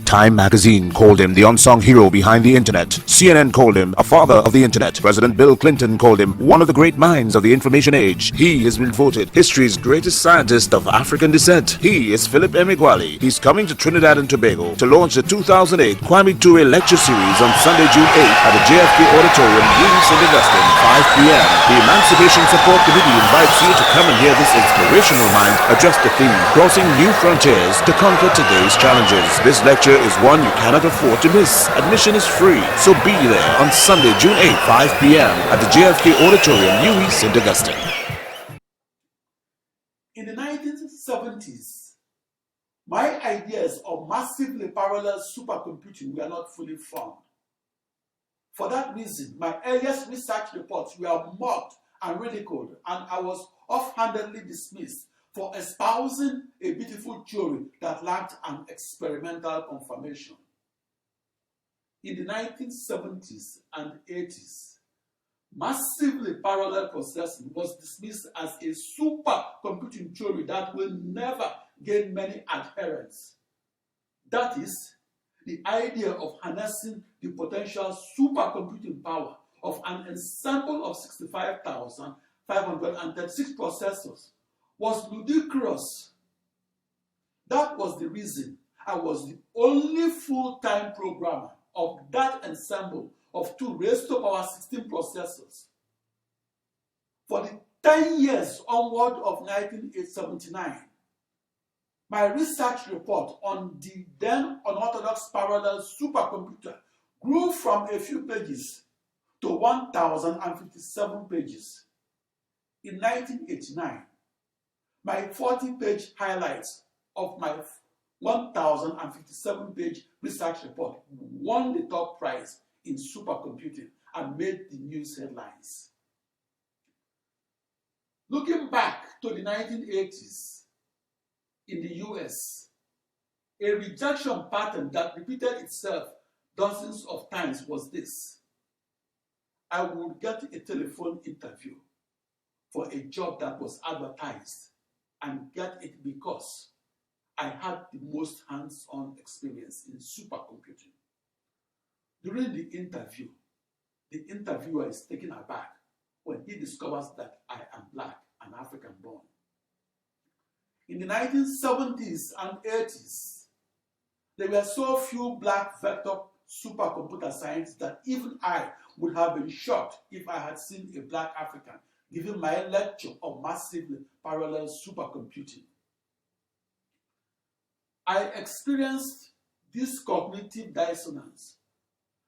Time magazine called him the unsung hero behind the internet. CNN called him a father of the internet. President Bill Clinton called him one of the great minds of the information age. He has been voted history's greatest scientist of African descent. He is Philip Emeagwali. He's coming to Trinidad and Tobago to launch the 2008 Kwame Ture Lecture Series on Sunday, June 8th at the JFK Auditorium, St. Augustine, 5 p.m. The Emancipation Support Committee invites you to come and hear this inspirational mind address the theme, Crossing New Frontiers to Conquer Today's Challenges. This lecture is one you cannot afford to miss. Admission is free, so be there on Sunday, June 8, 5 p.m. at the JFK Auditorium, St. Augustine. In the 1970s, my ideas of massively parallel supercomputing were not fully formed. For that reason, my earliest research reports were mocked and ridiculed, and I was offhandedly dismissed for espousing a beautiful theory that lacked an experimental confirmation. In the 1970s and 80s, massively parallel processing was dismissed as a supercomputing theory that will never gain many adherents. That is, the idea of harnessing the potential supercomputing power of an ensemble of 65,536 processors was ludicrous. That was the reason I was the only full-time programmer of that ensemble of 2 raised to power 16 processors. For the 10 years onward of 1979, my research report on the then unorthodox parallel supercomputer grew from a few pages to 1,057 pages. In 1989, my 40-page highlights of my 1,057-page research report won the top prize in supercomputing and made the news headlines. Looking back to the 1980s in the US, a rejection pattern that repeated itself dozens of times was this: I would get a telephone interview for a job that was advertised and get it because I had the most hands-on experience in supercomputing. During the interviewer is taken aback when he discovers that I am Black and African-born. In the 1970s and 80s, there were so few Black vector supercomputer scientists that even I would have been shocked if I had seen a Black African giving my lecture on massively parallel supercomputing. I experienced this cognitive dissonance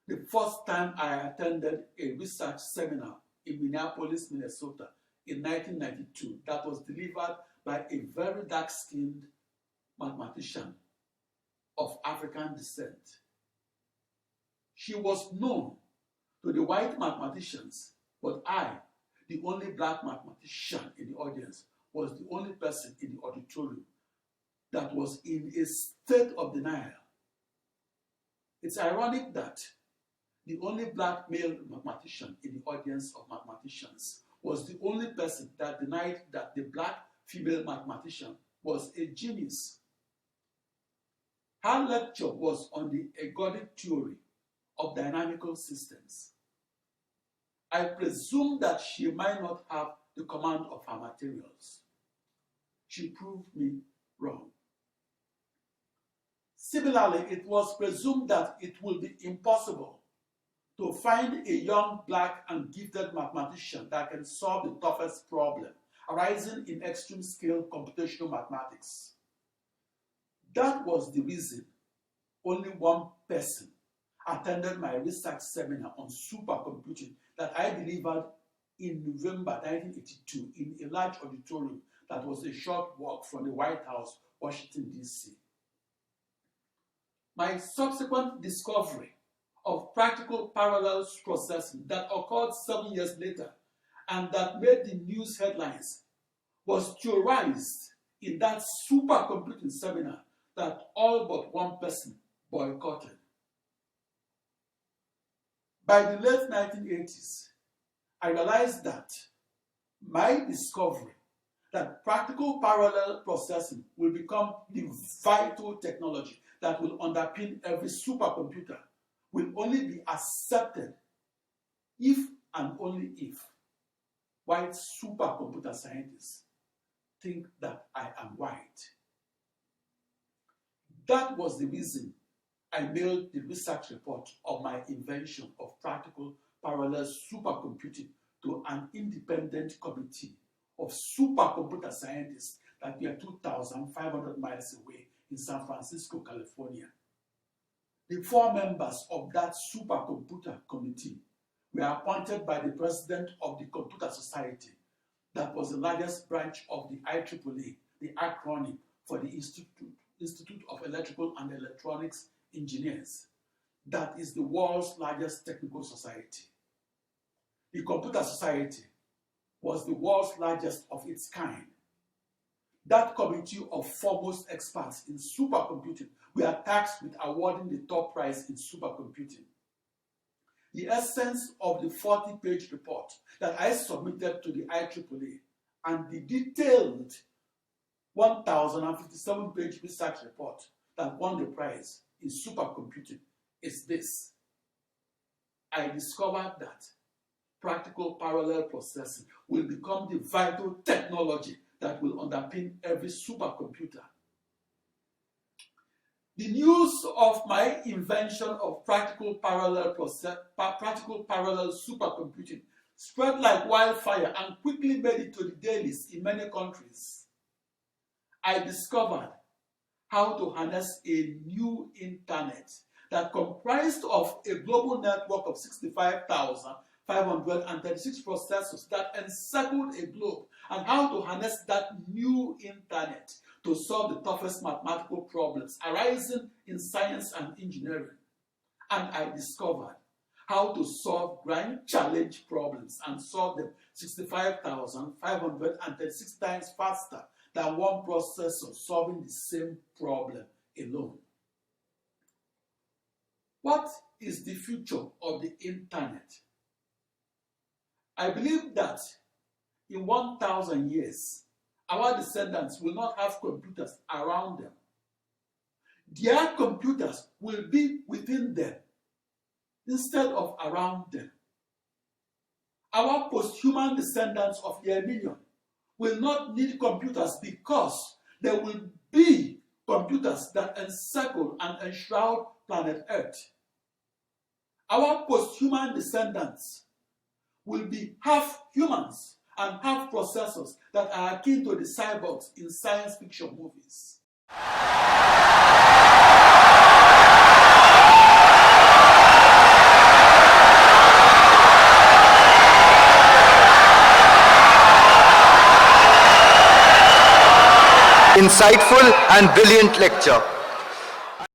the first time I attended a research seminar in Minneapolis, Minnesota in 1992 that was delivered by a very dark-skinned mathematician of African descent. She was known to the white mathematicians, but I, the only Black mathematician in the audience, was the only person in the auditorium that was in a state of denial. It's ironic that the only Black male mathematician in the audience of mathematicians was the only person that denied that the Black female mathematician was a genius. Her lecture was on the ergodic theory of dynamical systems. I presume that she might not have the command of her materials. She proved me wrong. Similarly, it was presumed that it will be impossible to find a young Black and gifted mathematician that can solve the toughest problem arising in extreme scale computational mathematics. That was the reason only one person attended my research seminar on supercomputing that I delivered in November 1982 in a large auditorium that was a short walk from the White House, Washington, D.C. My subsequent discovery of practical parallel processing that occurred 7 years later and that made the news headlines was theorized in that supercomputing seminar that all but one person boycotted. By the late 1980s, I realized that my discovery that practical parallel processing will become the vital technology that will underpin every supercomputer will only be accepted if and only if white supercomputer scientists think that I am white. That was the reason I mailed the research report of my invention of practical parallel supercomputing to an independent committee of supercomputer scientists that were 2,500 miles away in San Francisco, California. The 4 members of that supercomputer committee were appointed by the president of the Computer Society, that was the largest branch of the IEEE, the acronym for the Institute of Electrical and Electronics Engineers. That is the world's largest technical society. The Computer Society was the world's largest of its kind. That committee of foremost experts in supercomputing were tasked with awarding the top prize in supercomputing. The essence of the 40-page report that I submitted to the IEEE and the detailed 1,057-page research report that won the prize in supercomputing is this. I discovered that practical parallel processing will become the vital technology that will underpin every supercomputer. The news of my invention of practical parallel supercomputing spread like wildfire and quickly made it to the dailies in many countries. I discovered how to harness a new internet that comprised of a global network of 65,536 processors that encircled a globe, and how to harness that new internet to solve the toughest mathematical problems arising in science and engineering. And I discovered how to solve grand challenge problems and solve them 65,536 times faster than one processor solving the same problem alone. What is the future of the internet? I believe that in 1,000 years, our descendants will not have computers around them. Their computers will be within them instead of around them. Our post-human descendants of the million will not need computers because there will be computers that encircle and enshroud planet Earth. Our post-human descendants will be half humans and half processors that are akin to the cyborgs in science fiction movies. Insightful and brilliant lecture.